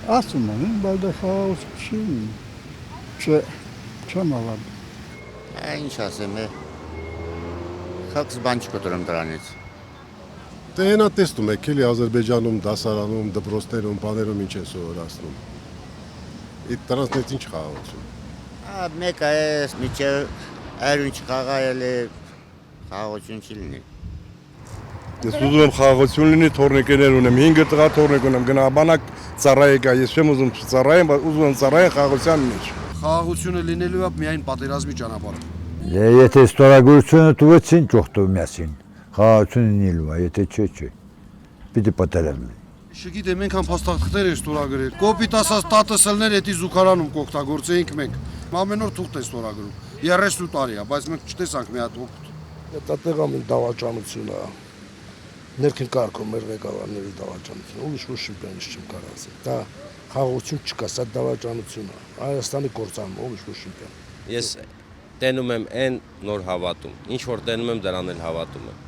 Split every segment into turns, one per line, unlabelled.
Ասում են, բայց դա խաղաղություն չի, չեմ ավարդ։
Ինչ ասեմ, խաղս բան չկտրում դրանից։
Դե հենա տեսնում եք, էլի Ադրբեջանում, դասարանում, դպրոցներում, բաներում ինչ են սովորացնում։ Այդ դրանց մեջ ինչ խաղաղություն։
Մեկը է, միջև այրուն չխաղայել է, խաղաղություն չի լինի։
Ես ուզում եմ խաղաղություն լինի, թորնիկներ ունեմ, 5 տղա թորնիկ ունեմ, գնաբանակ ծառայ եկա, ես չեմ ուզում ծառայեմ, բայց ուզում եմ ծառայեմ խաղաղության մեջ։
Խաղաղությունը լինելու է միայն պատերազմի ճանապարհով։
Եթե ստորագրությունը տվեցին ճոխտով միասին, խաղաղությունը լինելու է, եթե չէ։ Պիտի պատերազմ լինի։
Չգիտեմ, այնքան փաստաթղթեր են ստորագրել։ Կոպիտ ասած տատսլներ էդի զուգարանում կօգտագործեինք մենք։ Ամեն օր թուղթ է ստորագրում։ 30 տարի է, բայց մենք չտեսանք մի հատ օգուտ։
Դա տեղամին դավաճանություն է։ Ներքին կարգում մեր ղեկավարների դավաճանությունը, ուրիշ ոչ մի բան չեմ կարող ասել։ Դա խաղաղություն չկա, սա դավաճանություն է։ Հայաստանի կործանում, ուրիշ ոչ մի բան։
Ես տենում եմ այն նոր հավատում, ինչ որ տենում եմ դրան էլ հավատում եմ։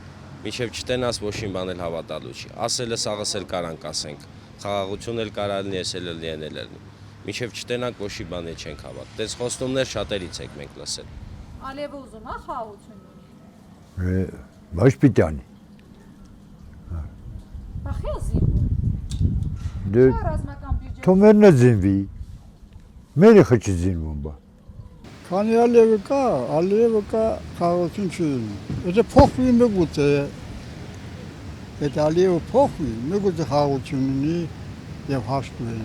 Մինչև չտենաս ոչ մի բան էլ հավատալու չի։ Ասելը սաղս էլ կարանք ասենք, խաղաղություն էլ կարա լինի, ես էլ լինել լինի։ Մինչև չտենանք ոչ մի բան չենք հավատ։ Դες խոստումներ շատերից եք մենք լսել։
Ալիևը ուզում է խաղաղություն
լինի։ Ոչ պիտի անի։
Բախի է զինվում։
Դե թոմերն է զինվի։ Մերը խճի զինվում բա։
Քանի Ալիևը կա խաղաղություն չի լինի։ Եթե փոխվի մեգուց է, եթե Ալիևը փոխվի, մեգուց խաղաղություն լինի եւ հաշտվի։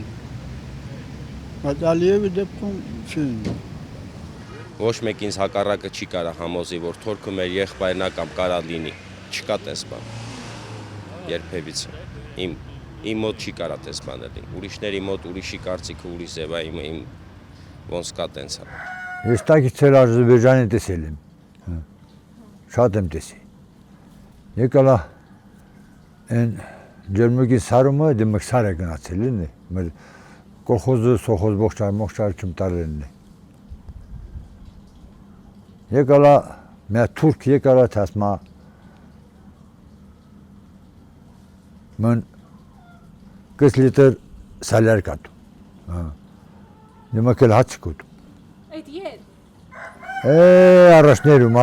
Բայց Ալիևի դեպքում չի լինի։
Ոչ մեկ ինձ հակառակը չի կարա համոզի, որ թորքը մեր եղբայրն է կամ կարա լինի։ Չկա տես բան։ Երբևիցե իմ մոտ չի կարա տես բան լինի։ Ուրիշների մոտ ուրիշի կարծիքը ուրիշ ձև է, իմ ոնց կա տենց է։
Ես տակից էլ Ադրբեջանի տեսել եմ։ Շատ եմ տեսել։ Եկալա այն ջերմուկի սարումը դե մեկ սար է գնացել ինի։ Մեր կոլխոզը սոխոզ մողջար չմ տարելն է։ Եկալա մի թուրք եկալա թասմա Mən 40 litr salyar katım. Demek ki haç kutum.
Այդ եր։
Առաջներում,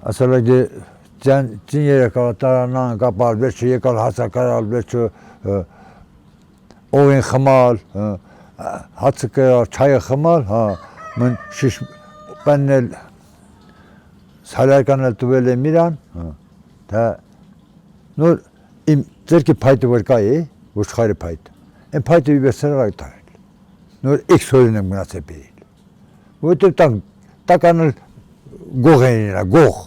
Ասել է ձին երեկալ տարանան կապալ, վերջը եկալ հացակարալ, վերջը ով են խմալ, հացը կրալ, չայը խմալ, մեն շիշ պեննել սալյար կանել տվել եմ իրան, դա նոր իմ ձերքի պայտը որ կա է, ոչխարի պայտը, են պայտը վիվերսերար այ տարել, նոր էքս հորին եմ գնացել բերել, որտև տականել գող են իրա, գող,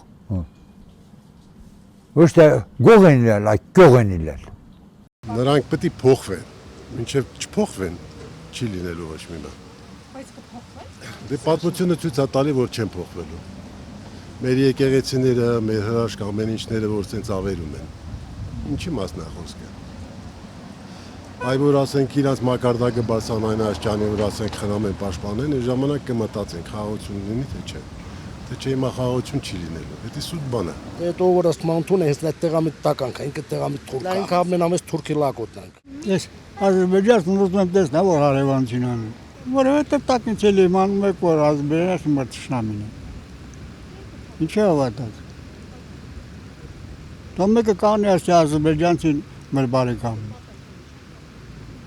ոչ թե գող են իրել, այ գող են իրել։
Նրանք պետք է փոխվեն, մինչև չփոխվեն, չի լինելու ոչ մի բան։
Բայց կփոխվեն։
Դե պատմությունը ցույց է տալի, որ չեն փոխվելու։ Մեր եկեղեցիները, մեր հրաշք ամեն ինչները, որ ցենց ավերում են։ Ինչի մասն է խոսքը։ Այ որ ասենք իրանց մակարդակը բարձրանային աշճանի վրա ասենք խնամ են պաշտպանեն, այս ժամանակ կմտածենք խաղաղություն լինի թե չէ։ Թե չէ հիմա խաղաղություն չի լինելու։ Դա սուտ բան է։
Այդ ով որ ասմանտուն է, հենց այդ տեղամիտ տականք, ինքը տեղամիտ թուրք։ Ինքը ամենամեծ թուրքի լակոտն է։
Ես Ադրբեջանն ուզում եմ տեսնել, որ հարևանություն անի։ Որովհետև տակից էլ իմանում եք, որ Ադրբեջանը մրցշնամին է։ Ինչի ավարտած։ Դու մեկը կանի ասի Ադրբեջանցին մեր բարեկամն։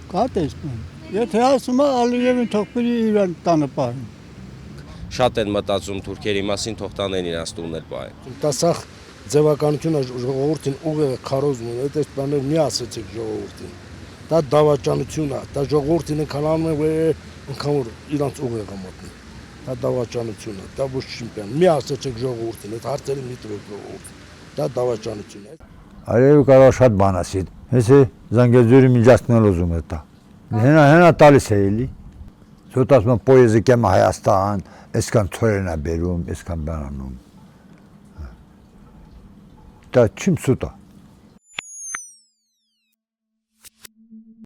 Կա տեսնում։ Եթե ասում է Ալիևին թող բերի իրան տանը պահի։
Շատ են մտածում թուրքերի մասին, թող տանեն իրանց տուններ պահեն։
Դա սախ ձևականությունը ժողովրդին ուղիղ է քարոզում, այդ բաներ մի ասեցիք ժողովրդին։ Դա դավաճանություն է, դա ժողովրդին ինքան անում է, ինքան որ իրանց ուղիղ է մոտնի։ Դա դավաճանություն է, դա ոչ չիմպիան։ Մի ասեցիք ժողովրդին, այդ հարցերը մի տվեք ժողովրդին։ Դա դավաճանություն է։
Արևը կարող շատ բան ասի։ Հեսե Զանգեզուրի միջացնել ուզում է դա։ Հենա տալիս է էլի։ Սոտ ասում եմ պոեզի կեմ Հայաստան, այսքան ծորեն է բերում, այսքան բան անում։ Դա չիմ սուտ է։